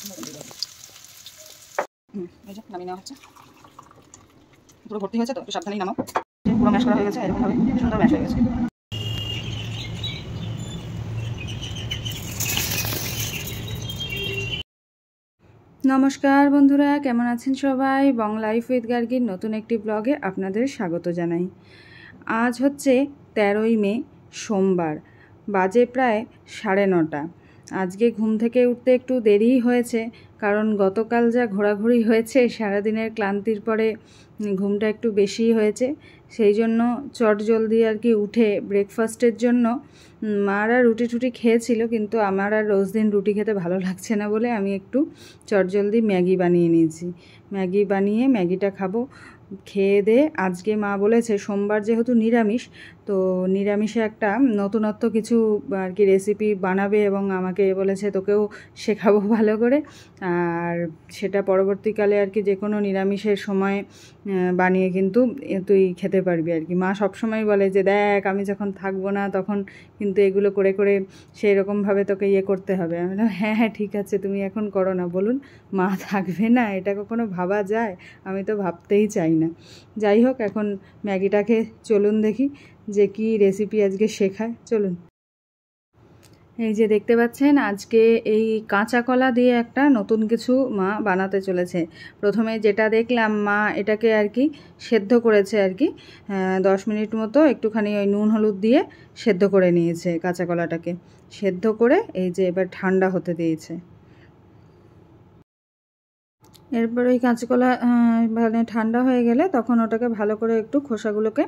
এই যে নামিয়ে নেওয়া হচ্ছে, পুরো ভর্তি হয়েছে তো, একটু সাবধানেই নামাও। পুরো ম্যাশ করা হয়ে গেছে, এরকমভাবে সুন্দর ম্যাশ হয়ে গেছে। নমস্কার বন্ধুরা, কেমন আছেন সবাই? বং লাইফ উইথ গার্গির নতুন একটি ব্লগে আপনাদের স্বাগত জানাই। আজ হচ্ছে 13ই মে, সোমবার, বাজে প্রায় 9:30। আজকে ঘুম থেকে উঠতে একটু দেরিই হয়েছে, কারণ গতকাল যা ঘোরাঘুরি হয়েছে, সারাদিনের ক্লান্তির পরে ঘুমটা একটু বেশিই হয়েছে। সেই জন্য চটজলদি আর কি উঠে ব্রেকফাস্টের জন্য মারা রুটি টুটি খেয়েছিল, কিন্তু আমার আর রোজ দিন রুটি খেতে ভালো লাগছে না বলে আমি একটু চটজলদি ম্যাগি বানিয়ে নিয়েছি। ম্যাগি বানিয়ে ম্যাগিটা খাবো। খেয়ে দিয়ে আজকে মা বলেছে সোমবার যেহেতু নিরামিষ, তো নিরামিষে একটা নতুনত্ব কিছু আর কি রেসিপি বানাবে এবং আমাকে বলেছে তোকেও শেখাবো ভালো করে, আর সেটা পরবর্তীকালে আর কি যে কোনো নিরামিষের সময় বানিয়ে কিন্তু তুই খেতে পারবি আর কি। মা সবসময় বলে যে দেখ আমি যখন থাকবো না তখন কিন্তু এগুলো করে করে সেই রকমভাবে তোকে করতে হবে। আমি বললাম হ্যাঁ হ্যাঁ ঠিক আছে, তুমি এখন করো না। বলুন মা থাকবে না, এটা কখনো ভাবা যায়? আমি তো ভাবতেই চাই না। যাই হোক, এখন ম্যাগিটাকে চলুন দেখি যে কি রেসিপি আজকে শেখায়। চলুন। এই যে দেখতে পাচ্ছেন, আজকে এই কাঁচা কলা দিয়ে একটা নতুন কিছু মা বানাতে চলেছে। প্রথমে যেটা দেখলাম, মা এটাকে আর কি সেদ্ধ করেছে আর কি 10 মিনিট মতো, একটুখানি ওই নুন হলুদ দিয়ে সেদ্ধ করে নিয়েছে কাঁচা কলাটাকে। সেদ্ধ করে এই যে এবার ঠান্ডা হতে দিয়েছে। এরপর ওই কাঁচকলা মানে ঠান্ডা হয়ে গেলে তখন ওটাকে ভালো করে একটু খোসাগুলোকে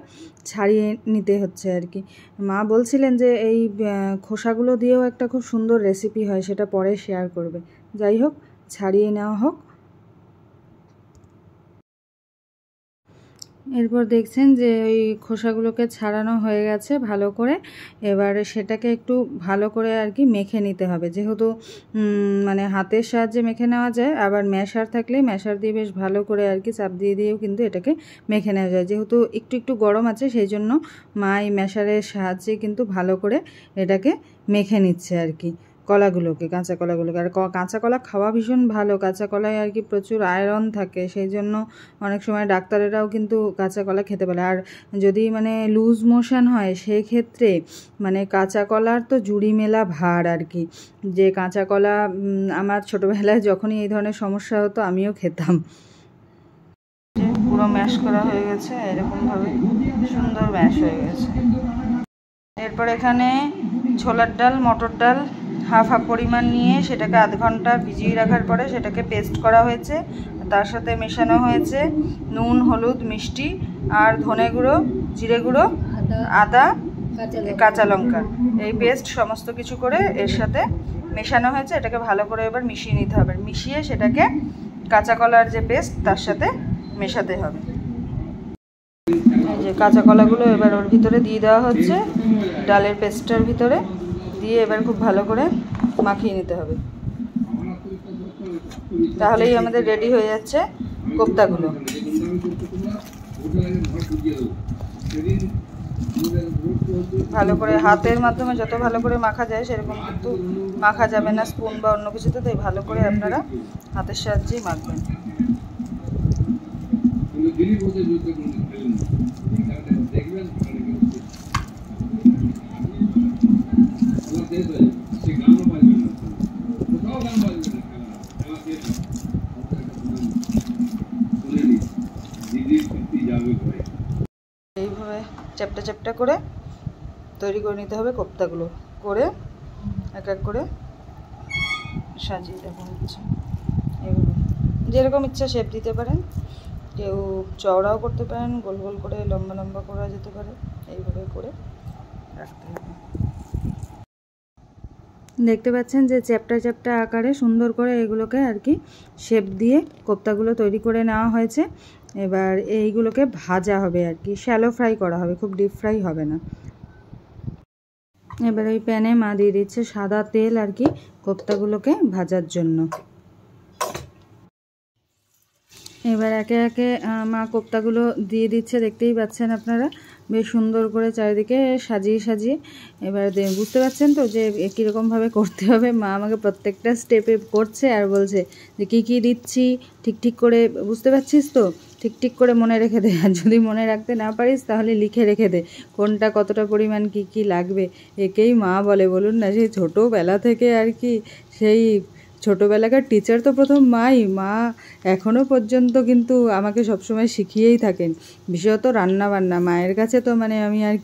ছাড়িয়ে নিতে হচ্ছে আর কি। মা বলছিলেন যে এই খোসাগুলো দিয়েও একটা খুব সুন্দর রেসিপি হয়, সেটা পরে শেয়ার করবে। যাই হোক, ছাড়িয়ে নেওয়া হোক। এরপর দেখছেন যে ওই খোসাগুলোকে ছাড়ানো হয়ে গেছে ভালো করে। এবার সেটাকে একটু ভালো করে আর কি মেখে নিতে হবে, যেহেতু মানে হাতের সাহায্যে মেখে নেওয়া যায়, আবার ম্যাশার থাকলে ম্যাশার দিয়ে বেশ ভালো করে আর কি চাপ দিয়ে দিয়েও কিন্তু এটাকে মেখে নেওয়া যায়। যেহেতু একটু একটু গরম আছে, সেই জন্য মা এই ম্যাশারের সাহায্যে কিন্তু ভালো করে এটাকে মেখে নিচ্ছে আর কি কলাগুলোকে, কাঁচা কলাগুলোকে। আর কাঁচা কলা খাওয়া ভীষণ ভালো, কাঁচা কলায় আর কি প্রচুর আয়রন থাকে, সেই জন্য অনেক সময় ডাক্তারেরাও কিন্তু কাঁচা কলা খেতে বলে। আর যদি মানে লুজ মোশন হয় সেই ক্ষেত্রে মানে কাঁচা কলার তো জুড়ি মেলা ভার আর কি। যে কাঁচা কলা আমার ছোটোবেলায় যখনই এই ধরনের সমস্যা হতো আমিও খেতাম। পুরো ম্যাশ করা হয়ে গেছে, এরকমভাবে সুন্দর ম্যাশ হয়ে গেছে। এরপর এখানে ছোলার ডাল, মটর ডাল হাফ পরিমাণ নিয়ে সেটাকে আধ ঘন্টা ভিজিয়ে রাখার পরে সেটাকে পেস্ট করা হয়েছে। তার সাথে মেশানো হয়েছে নুন, হলুদ, মিষ্টি আর ধনে গুঁড়ো, জিরে গুঁড়ো, আদা, কাঁচা লঙ্কা। এই পেস্ট সমস্ত কিছু করে এর সাথে মেশানো হয়েছে। এটাকে ভালো করে এবার মিশিয়ে নিতে হবে। মিশিয়ে সেটাকে কাঁচা কলার যে পেস্ট তার সাথে মেশাতে হবে। এই যে কাঁচা কলাগুলো এবার ওর ভিতরে দিয়ে দেওয়া হচ্ছে, ডালের পেস্টটার ভিতরে দিয়ে এবার খুব ভালো করে মাখিয়ে নিতে হবে। তাহলেই আমাদের রেডি হয়ে যাচ্ছে কোপ্তাগুলো। ভালো করে হাতের মাধ্যমে যত ভালো করে মাখা যায় সেরকম কিন্তু মাখা যাবে না স্পুন বা অন্য কিছুতে, তাই ভালো করে আপনারা হাতের সাহায্যেই মাখবেন। এইভাবে চ্যাপটা চ্যাপটা করে তৈরি করে নিতে হবে কোপ্তাগুলো, করে এক এক করে সাজিয়ে রাখা হচ্ছে। এইভাবে যেরকম ইচ্ছা শেপ দিতে পারেন, কেউ চওড়াও করতে পারেন, গোল গোল করে লম্বা লম্বা করা যেতে পারে, এইভাবে করে রাখতে হবে। দেখতে পাচ্ছেন যে চ্যাপটা চ্যাপটা আকারে সুন্দর করে এগুলোকে আর কি শেপ দিয়ে কোপ্তাগুলো তৈরি করে নেওয়া হয়েছে। এবার এইগুলোকে ভাজা হবে আর কি, শ্যালো ফ্রাই করা হবে, খুব ডিপ ফ্রাই হবে না। এবার ওই প্যানে মা দিয়ে দিচ্ছে সাদা তেল আর কি কোপ্তাগুলোকে ভাজার জন্য। এবার একে একে মা কোপ্তাগুলো দিয়ে দিচ্ছে, দেখতেই পাচ্ছেন আপনারা। বেশ সুন্দর করে চারিদিকে সাজিয়ে সাজিয়ে। এবার বুঝতে পারছেন তো যে কীরকমভাবে করতে হবে। মা আমাকে প্রত্যেকটা স্টেপে করছে আর বলছে যে কী কী দিচ্ছি ঠিক ঠিক করে বুঝতে পারছিস তো, ঠিক ঠিক করে মনে রেখে দে, আর যদি মনে রাখতে না পারিস তাহলে লিখে রেখে দে কোনটা কতটা পরিমাণ কী কী লাগবে। একেই মা বলে, বলুন না, সেই ছোটোবেলা থেকে আর কি, সেই ছোটোবেলাকার টিচার তো প্রথম মা এখনও পর্যন্ত কিন্তু আমাকে সবসময় শিখিয়েই থাকেন, বিশেষত রান্নাবান্না। মায়ের কাছে তো মানে আমি আর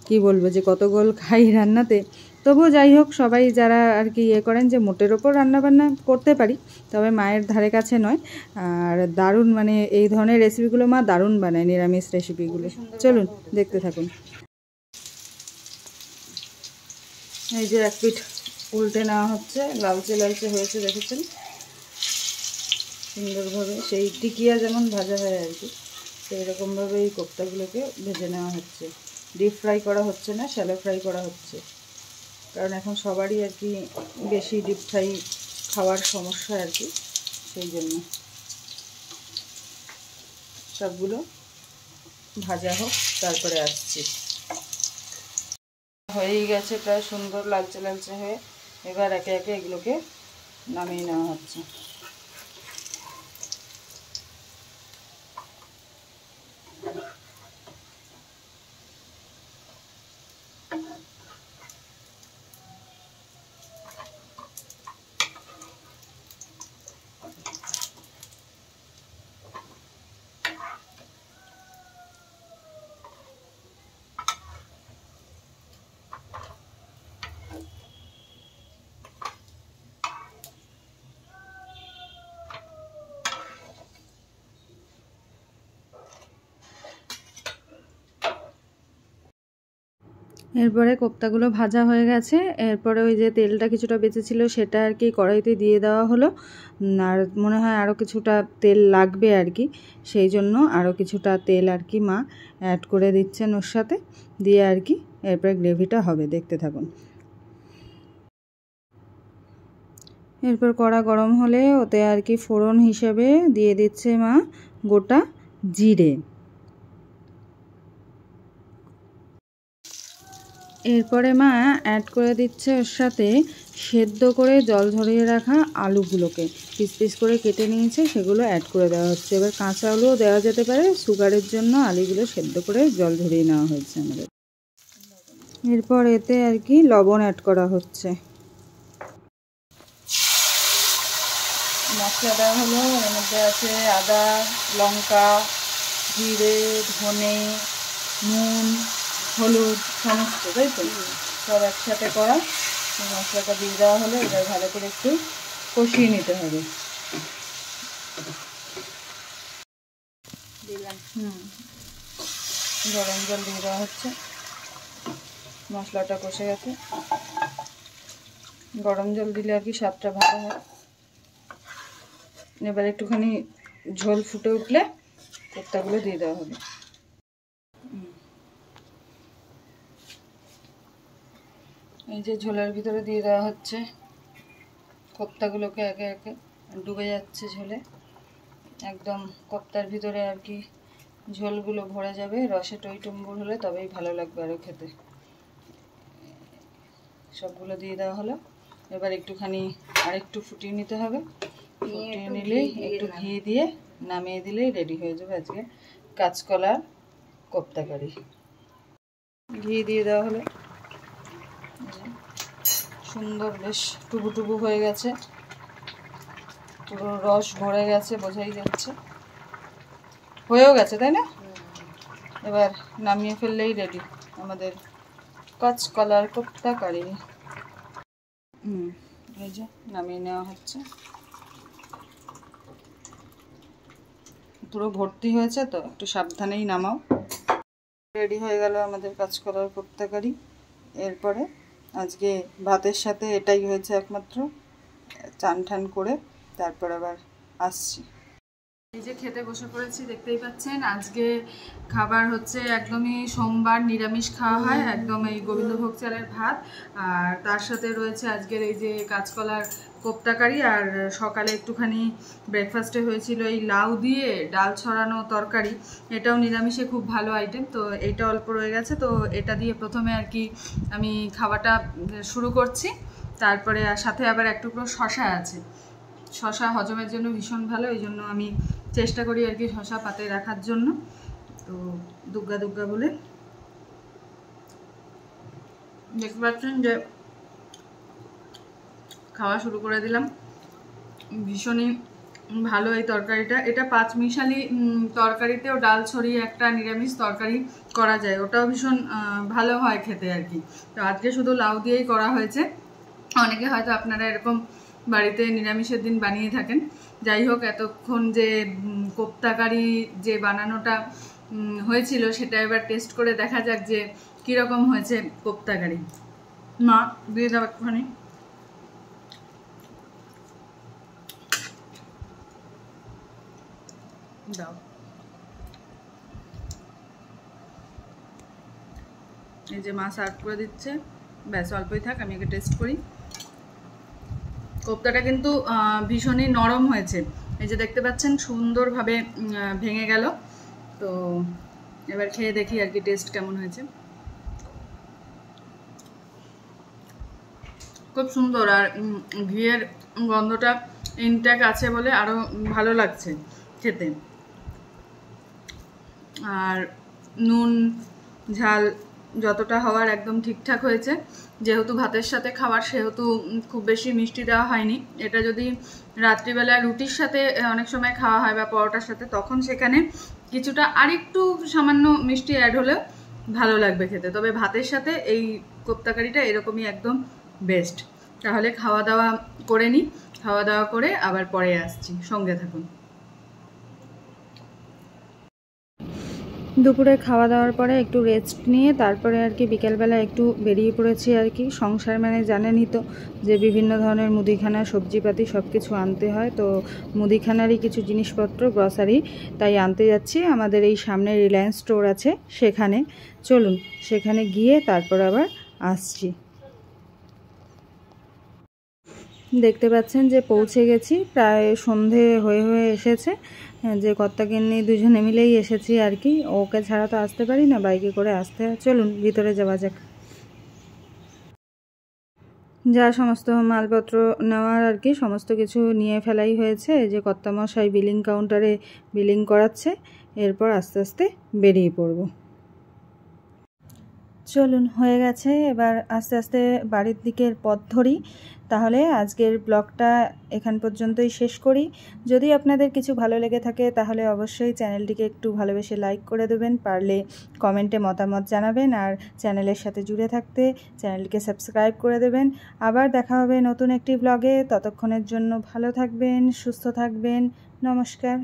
কি বলবো যে কত গোল খাই রান্নাতে। তবুও যাই হোক, সবাই যারা আর কি করেন যে মোটের ওপর রান্নাবান্না করতে পারি, তবে মায়ের ধারে কাছে নয়। আর দারুণ মানে এই ধরনের রেসিপিগুলো মা দারুণ বানায়, নিরামিষ রেসিপিগুলো। চলুন দেখতে থাকুন। এই যে এক পিঠ উল্টে নেওয়া হচ্ছে, লালচে লালচে হয়েছে দেখেছেন সুন্দরভাবে, সেই টিকিয়া যেমন ভাজা হয় আর কি, সেই রকমভাবে এই কোপ্তাগুলোকে ভেজে নেওয়া হচ্ছে। ডিপ ফ্রাই করা হচ্ছে না, শ্যালো ফ্রাই করা হচ্ছে, কারণ এখন সবারই আর কি বেশি ডিপ ফ্রাই খাওয়ার সমস্যা আর কি, সেই জন্য সবগুলো ভাজা হোক তারপরে আসছি। হয়েই গেছে প্রায় সুন্দর লালচে লালচে হয়ে। এবার একে একে এগুলোকে নামিয়ে নেওয়া হচ্ছে। এরপরে কোপ্তাগুলো ভাজা হয়ে গেছে। এরপরে ওই যে তেলটা কিছুটা বেঁচেছিল সেটা আর কি কড়াইতে দিয়ে দেওয়া হলো। আর মনে হয় আরও কিছুটা তেল লাগবে আর কি, সেই জন্য আরও কিছুটা তেল আর কি মা অ্যাড করে দিচ্ছেন ওর সাথে, দিয়ে আর কি এরপরে গ্রেভিটা হবে, দেখতে থাকুন। এরপর কড়া গরম হলে ওতে আর কি ফোড়ন হিসেবে দিয়ে দিচ্ছে মা গোটা জিরে। এরপরে মা অ্যাড করে দিচ্ছে ওর সাথে সেদ্ধ করে জল ঝরিয়ে রাখা আলুগুলোকে পিস পিস করে কেটে নিয়েছে, সেগুলো অ্যাড করে দেওয়া হচ্ছে। এবার কাঁচা আলুও দেওয়া যেতে পারে, সুগারের জন্য আলুগুলো সেদ্ধ করে জল ঝরিয়ে নেওয়া হয়েছে আমাদের। এরপর এতে আর কি লবণ অ্যাড করা হচ্ছে। মশলা দেওয়া হলো, এর মধ্যে আছে আদা, লঙ্কা, জিরে, ধনে, নুন, হলুদ সমস্ত, তাই তো সব একসাথে করা। মশলাটা দিয়ে দেওয়া হলো। এবার ভালো করে একটু কষিয়ে নিতে হবে। দিলাম গরম জল দিয়ে দেওয়া হচ্ছে। মশলাটা কষে গেছে, গরম জল দিলে আর কি স্বাদটা ভালো হয়। এবার একটুখানি ঝোল ফুটে উঠলে কোপ্তাগুলো দিয়ে দেওয়া হবে। এই যে ঝোলের ভিতরে দিয়ে দেওয়া হচ্ছে কোপ্তাগুলোকে, একে একে ডুবে যাচ্ছে ঝোলে, একদম কোপ্তার ভিতরে আর কি ঝোলগুলো ভরে যাবে। রসে টইটুম্বুর হলে তবেই ভালো লাগবে আরও খেতে। সবগুলো দিয়ে দেওয়া হলো। এবার একটুখানি আরেকটু ফুটিয়ে নিতে হবে। ফুটিয়ে নিলেই একটু ঘি দিয়ে নামিয়ে দিলেই রেডি হয়ে যাবে আজকে কাঁচকলার কোপ্তা কারি। ঘি দিয়ে দেওয়া হলো, সুন্দর বেশ টুবু টুবু হয়ে গেছে, পুরো রস ভরে গেছে, বোঝাই যাচ্ছে হয়েও গেছে, তাই না? এবার নামিয়ে ফেললেই রেডি আমাদের কাঁচকলার কোপ্তা কারি। এই যে নামিয়ে নেওয়া হচ্ছে, পুরো ভর্তি হয়েছে তো, একটু সাবধানেই নামাও। রেডি হয়ে গেল আমাদের কাঁচকলার কোপ্তা কারি। এরপরে আজকে ভাতের সাথে এটাই হয়েছে একমাত্র, চান ঠান করে তারপর আবার আসছি। এই যে খেতে বসে পড়েছি, দেখতেই পাচ্ছেন। আজকে খাবার হচ্ছে একদমই সোমবার নিরামিষ খাওয়া হয়, একদম এই গোবিন্দভোগ চালের ভাত, আর তার সাথে রয়েছে আজকের এই যে কাঁচকলার কোপ্তাকারি, আর সকালে একটুখানি ব্রেকফাস্টে হয়েছিল এই লাউ দিয়ে ডাল ছড়ানো তরকারি, এটাও নিরামিষে খুব ভালো আইটেম। তো এইটা অল্প রয়ে গেছে, তো এটা দিয়ে প্রথমে আর কি আমি খাওয়াটা শুরু করছি। তারপরে সাথে আবার এক টুকরো শশা আছে, শশা হজমের জন্য ভীষণ ভালো, এই জন্য আমি চেষ্টা করি আর কি শশা পাতে রাখার জন্য। তো দুগ্গা দুগ্গা বলে দেখতে পাচ্ছেন যে খাওয়া শুরু করে দিলাম। ভীষণই ভালো এই তরকারিটা, এটা পাঁচমিশালি তরকারিতেও ডাল ছড়িয়ে একটা নিরামিষ তরকারি করা যায়, ওটাও ভীষণ ভালো হয় খেতে আর কি। তো আজকে শুধু লাউ দিয়েই করা হয়েছে, অনেকে হয়তো আপনারা এরকম বাড়িতে নিরামিষের দিন বানিয়ে থাকেন। যাই হোক, এতক্ষণ যে কোপ্তাকারি যে বানানোটা হয়েছিল সেটা এবার টেস্ট করে দেখা যাক যে কীরকম হয়েছে কোপ্তাকারি। মা দিয়ে দাও একটুখানি। দাও, এই যে মা সার্ভ করে দিচ্ছে, ব্যাস অল্পই থাক, আমি একে টেস্ট করি। কোপ্তাটা কিন্তু ভীষণই নরম হয়েছে, এই যে দেখতে পাচ্ছেন সুন্দরভাবে ভেঙে গেল। তো এবার খেয়ে দেখি আর কি টেস্ট কেমন হয়েছে। খুব সুন্দর, আর ঘিয়ের গন্ধটা ইনট্যাক্ট আছে বলে আরও ভালো লাগছে খেতে। আর নুন ঝাল যতটা হওয়ার একদম ঠিকঠাক হয়েছে, যেহেতু ভাতের সাথে খাবার সেহেতু খুব বেশি মিষ্টি দেওয়া হয়নি। এটা যদি রাত্রিবেলা রুটির সাথে অনেক সময় খাওয়া হয় বা পরোটার সাথে, তখন সেখানে কিছুটা আরেকটু সামান্য মিষ্টি অ্যাড হলেও ভালো লাগবে খেতে। তবে ভাতের সাথে এই কোপ্তাকারিটা এরকমই একদম বেস্ট। তাহলে খাওয়া দাওয়া করে নিই, খাওয়া দাওয়া করে আবার পরে আসছি, সঙ্গে থাকুন। দুপুরে খাওয়া দাওয়ার পরে একটু রেস্ট নিয়ে তারপরে আর কি বিকেলবেলা একটু বেরিয়ে পড়েছি আর কি। সংসার মানে জানেনই তো যে বিভিন্ন ধরনের মুদিখানা সবজিপাতি সব কিছু আনতে হয়, তো মুদিখানারই কিছু জিনিসপত্র গ্রসারি তাই আনতে যাচ্ছি। আমাদের এই সামনে রিলায়েন্স স্টোর আছে, সেখানে চলুন সেখানে গিয়ে তারপর আবার আসছি। দেখতে পাচ্ছেন যে পৌঁছে গেছি, প্রায় সন্ধে হয়ে এসেছে। যে কর্তাগিন্নি দুজনে মিলেই এসেছি আর কি, ওকে ছাড়া তো আসতে পারি না, বাইকে করে আসতে হয়। চলুন ভিতরে যাওয়া যাক। যা সমস্ত মালপত্র নেওয়ার আর কি সমস্ত কিছু নিয়ে ফেলাই হয়েছে। যে কর্তামশাই বিলিং কাউন্টারে বিলিং করাচ্ছে, এরপর আস্তে আস্তে বেরিয়ে পড়ব। চলুন হয়ে গেছে, এবার আস্তে আস্তে বাড়ির দিকের পথ ধরি। তাহলে আজকের ব্লগটা এখান পর্যন্তই শেষ করি। যদি আপনাদের কিছু ভালো লেগে থাকে তাহলে অবশ্যই চ্যানেলটিকে একটু ভালোবেসে লাইক করে দেবেন, পারলে কমেন্টে মতামত জানাবেন, আর চ্যানেলের সাথে জুড়ে থাকতে চ্যানেলটিকে সাবস্ক্রাইব করে দেবেন। আবার দেখা হবে নতুন একটি ব্লগে, ততক্ষণের জন্য ভালো থাকবেন, সুস্থ থাকবেন, নমস্কার।